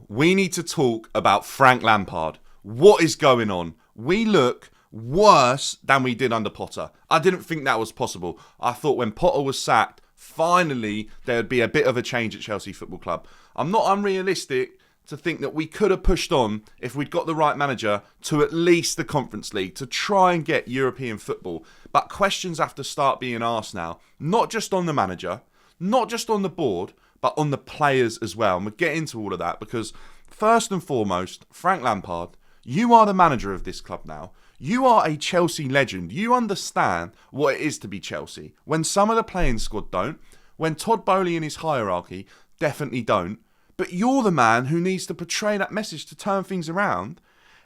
we need to talk about Frank Lampard. What is going on? We look worse than we did under Potter. I didn't think that was possible. I thought when Potter was sacked, finally there would be a bit of a change at Chelsea Football Club. I'm not unrealistic to think that we could have pushed on if we'd got the right manager to at least the Conference League to try and get European football. But questions have to start being asked now, not just on the manager, not just on the board, but on the players as well. And we'll get into all of that because first and foremost, Frank Lampard, you are the manager of this club now. You are a Chelsea legend. You understand what it is to be Chelsea. When some of the playing squad don't, when Todd Boehly and his hierarchy definitely don't, but you're the man who needs to portray that message to turn things around.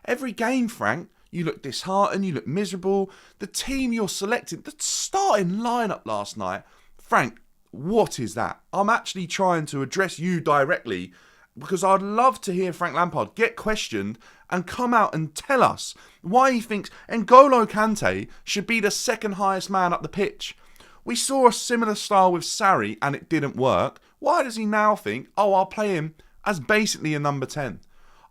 Every game, Frank, you look disheartened, you look miserable. The team you're selecting, the starting lineup last night, Frank, what is that? I'm actually trying to address you directly because I'd love to hear Frank Lampard get questioned and come out and tell us why he thinks N'Golo Kante should be the second highest man up the pitch. We saw a similar style with Sarri and it didn't work. Why does he now think, I'll play him as basically a number 10?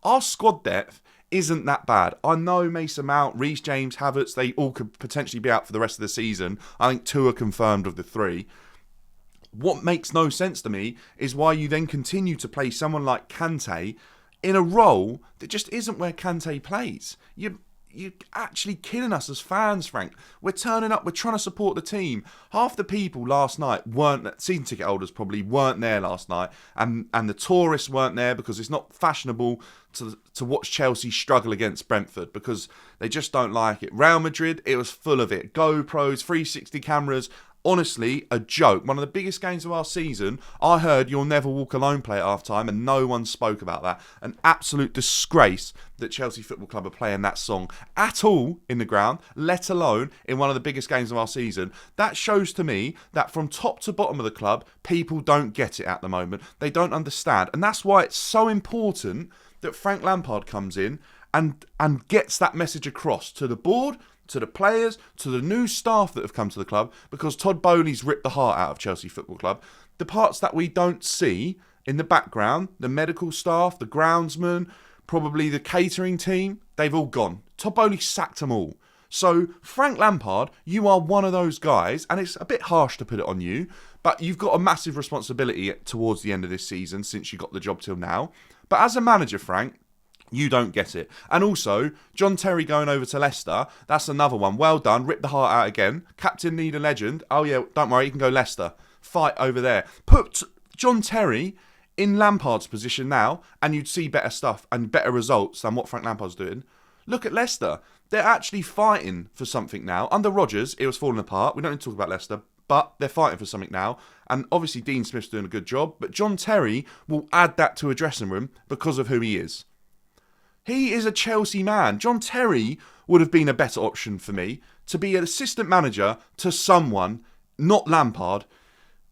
Our squad depth isn't that bad. I know Mason Mount, Reece James, Havertz, they all could potentially be out for the rest of the season. I think 2 are confirmed of the 3. What makes no sense to me is why you then continue to play someone like Kante in a role that just isn't where Kante plays. You're actually killing us as fans, Frank. We're turning up, we're trying to support the team. Half the people last night season ticket holders probably weren't there last night, and the tourists weren't there because it's not fashionable to watch Chelsea struggle against Brentford because they just don't like it. Real Madrid, it was full of it. GoPros, 360 cameras. Honestly, a joke. One of the biggest games of our season. I heard You'll Never Walk Alone play at half-time and no one spoke about that. An absolute disgrace that Chelsea Football Club are playing that song at all in the ground, let alone in one of the biggest games of our season. That shows to me that from top to bottom of the club, people don't get it at the moment. They don't understand. And that's why it's so important that Frank Lampard comes in and gets that message across to the board, to the players, to the new staff that have come to the club, because Todd Boehly's ripped the heart out of Chelsea Football Club. The parts that we don't see in the background, the medical staff, the groundsman, probably the catering team, they've all gone. Todd Boehly sacked them all. So, Frank Lampard, you are one of those guys, and it's a bit harsh to put it on you, but you've got a massive responsibility towards the end of this season since you got the job till now. But as a manager, Frank, you don't get it. And also, John Terry going over to Leicester, that's another one. Well done, rip the heart out again. Captain need a legend. Oh yeah, don't worry, you can go Leicester. Fight over there. Put John Terry in Lampard's position now, and you'd see better stuff and better results than what Frank Lampard's doing. Look at Leicester. They're actually fighting for something now. Under Rodgers, it was falling apart. We don't need to talk about Leicester, but they're fighting for something now. And obviously Dean Smith's doing a good job, but John Terry will add that to a dressing room because of who he is. He is a Chelsea man. John Terry would have been a better option for me to be an assistant manager to someone, not Lampard,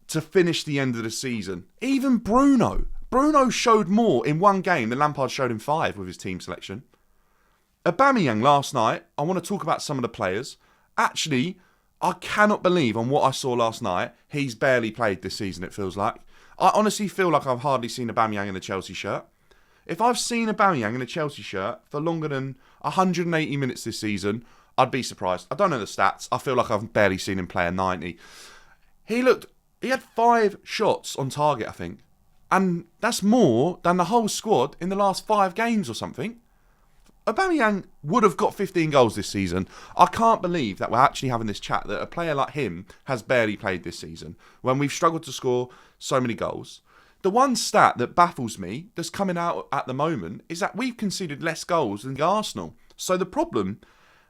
to finish the end of the season. Even Bruno. Bruno showed more in one game than Lampard showed in 5 with his team selection. Aubameyang last night, I want to talk about some of the players. Actually, I cannot believe on what I saw last night, he's barely played this season, it feels like. I honestly feel like I've hardly seen Aubameyang in a Chelsea shirt. If I've seen Aubameyang in a Chelsea shirt for longer than 180 minutes this season, I'd be surprised. I don't know the stats. I feel like I've barely seen him play a 90. He had 5 shots on target, I think. And that's more than the whole squad in the last 5 games or something. Aubameyang would have got 15 goals this season. I can't believe that we're actually having this chat that a player like him has barely played this season when we've struggled to score so many goals. The one stat that baffles me that's coming out at the moment is that we've conceded less goals than Arsenal. So the problem,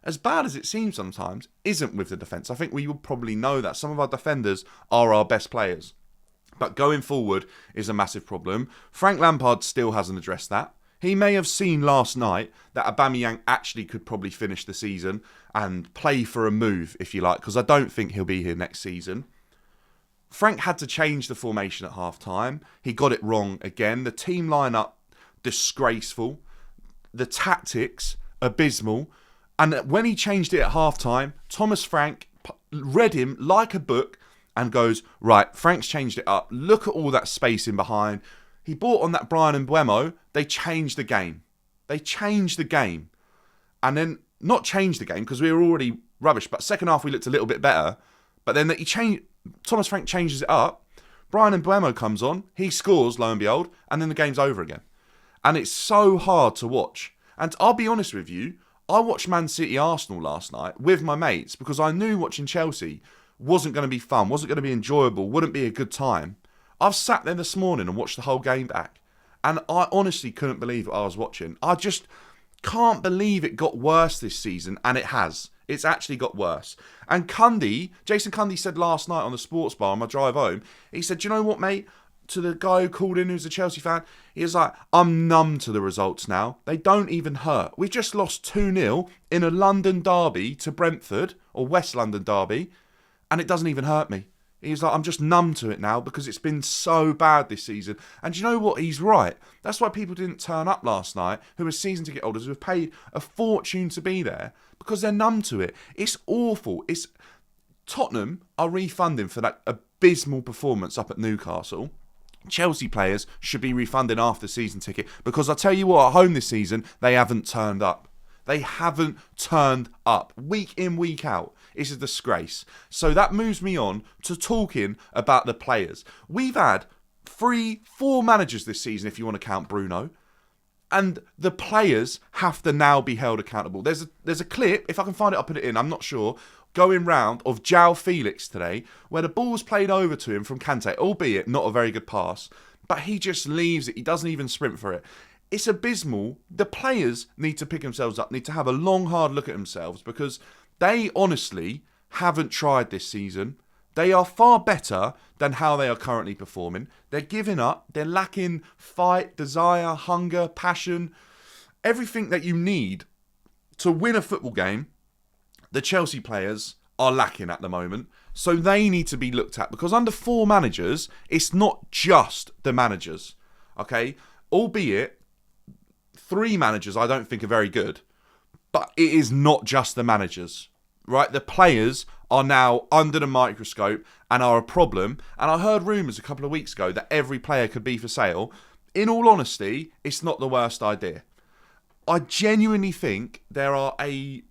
as bad as it seems sometimes, isn't with the defence. I think we will probably know that some of our defenders are our best players. But going forward is a massive problem. Frank Lampard still hasn't addressed that. He may have seen last night that Aubameyang actually could probably finish the season and play for a move, if you like, because I don't think he'll be here next season. Frank had to change the formation at half-time. He got it wrong again. The team lineup, disgraceful. The tactics, abysmal. And when he changed it at half-time, Thomas Frank read him like a book and goes, right, Frank's changed it up. Look at all that space in behind. he bought on that Brian Mbeumo. They changed the game. And then, not changed the game because we were already rubbish, but second half we looked a little bit better. But then Thomas Frank changes it up. Brian Mbeumo comes on. He scores, lo and behold. And then the game's over again. And it's so hard to watch. And I'll be honest with you, I watched Man City Arsenal last night with my mates because I knew watching Chelsea wasn't going to be fun, wasn't going to be enjoyable, wouldn't be a good time. I've sat there this morning and watched the whole game back. And I honestly couldn't believe what I was watching. I just can't believe it got worse this season. And it has. It's actually got worse. And Jason Cundy said last night on the sports bar on my drive home, he said, do you know what, mate? To the guy who called in who's a Chelsea fan, he was like, I'm numb to the results now. They don't even hurt. We've just lost 2-0 in a London derby to Brentford, or West London derby, and it doesn't even hurt me. He's like, I'm just numb to it now because it's been so bad this season. And you know what? He's right. That's why people didn't turn up last night, who are season ticket holders, who have paid a fortune to be there, because they're numb to it. It's awful. Tottenham are refunding for that abysmal performance up at Newcastle. Chelsea players should be refunding after the season ticket because I tell you what, at home this season, they haven't turned up. They haven't turned up. Week in, week out. It's a disgrace. So that moves me on to talking about the players. We've had 4 managers this season, if you want to count Bruno. And the players have to now be held accountable. There's a clip, if I can find it, I'll put it in, I'm not sure, going round of João Felix today, where the ball's played over to him from Kante, albeit not a very good pass, but he just leaves it. He doesn't even sprint for it. It's abysmal. The players need to pick themselves up, need to have a long, hard look at themselves, because they honestly haven't tried this season. They are far better than how they are currently performing. They're giving up. They're lacking fight, desire, hunger, passion. Everything that you need to win a football game, the Chelsea players are lacking at the moment. So they need to be looked at, because under 4 managers, it's not just the managers. Okay? Albeit, 3 managers I don't think are very good. But it is not just the managers. Right? The players are now under the microscope and are a problem. And I heard rumours a couple of weeks ago that every player could be for sale. In all honesty, it's not the worst idea. I genuinely think there are a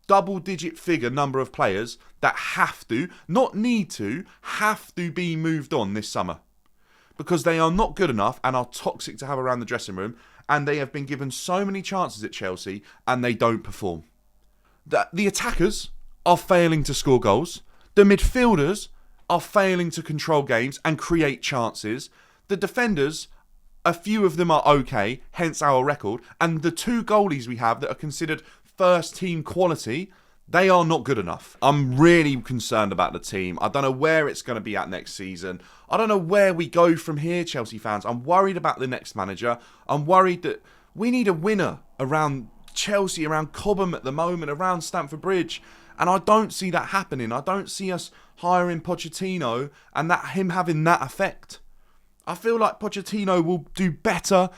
double-digit figure number of players that have to, not need to, have to be moved on this summer. Because they are not good enough and are toxic to have around the dressing room. And they have been given so many chances at Chelsea and they don't perform. The attackers are failing to score goals. The midfielders are failing to control games and create chances. The defenders, a few of them are okay, hence our record. And the 2 goalies we have that are considered first team quality, they are not good enough. I'm really concerned about the team. I don't know where it's going to be at next season. I don't know where we go from here, Chelsea fans. I'm worried about the next manager. I'm worried that we need a winner around Chelsea, around Cobham at the moment, around Stamford Bridge. And I don't see that happening. I don't see us hiring Pochettino and him having that effect. I feel like Pochettino will do better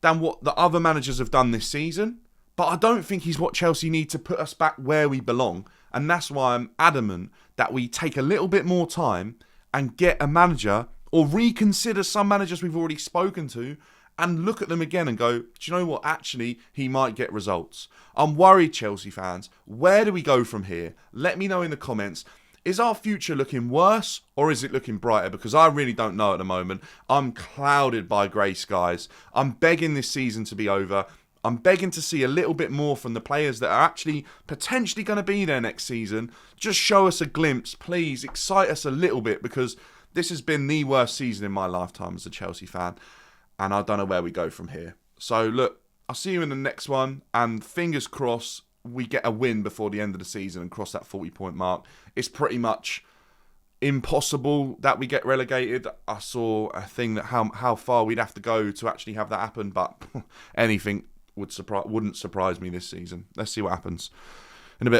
than what the other managers have done this season. But I don't think he's what Chelsea need to put us back where we belong. And that's why I'm adamant that we take a little bit more time and get a manager, or reconsider some managers we've already spoken to, and look at them again and go, do you know what? Actually, he might get results. I'm worried, Chelsea fans. Where do we go from here? Let me know in the comments. Is our future looking worse or is it looking brighter? Because I really don't know at the moment. I'm clouded by grey skies. I'm begging this season to be over. I'm begging to see a little bit more from the players that are actually potentially going to be there next season. Just show us a glimpse, please. Excite us a little bit, because this has been the worst season in my lifetime as a Chelsea fan. And I don't know where we go from here. So, look, I'll see you in the next one. And fingers crossed we get a win before the end of the season and cross that 40-point mark. It's pretty much impossible that we get relegated. I saw a thing that how far we'd have to go to actually have that happen. But anything wouldn't surprise me this season. Let's see what happens in a bit.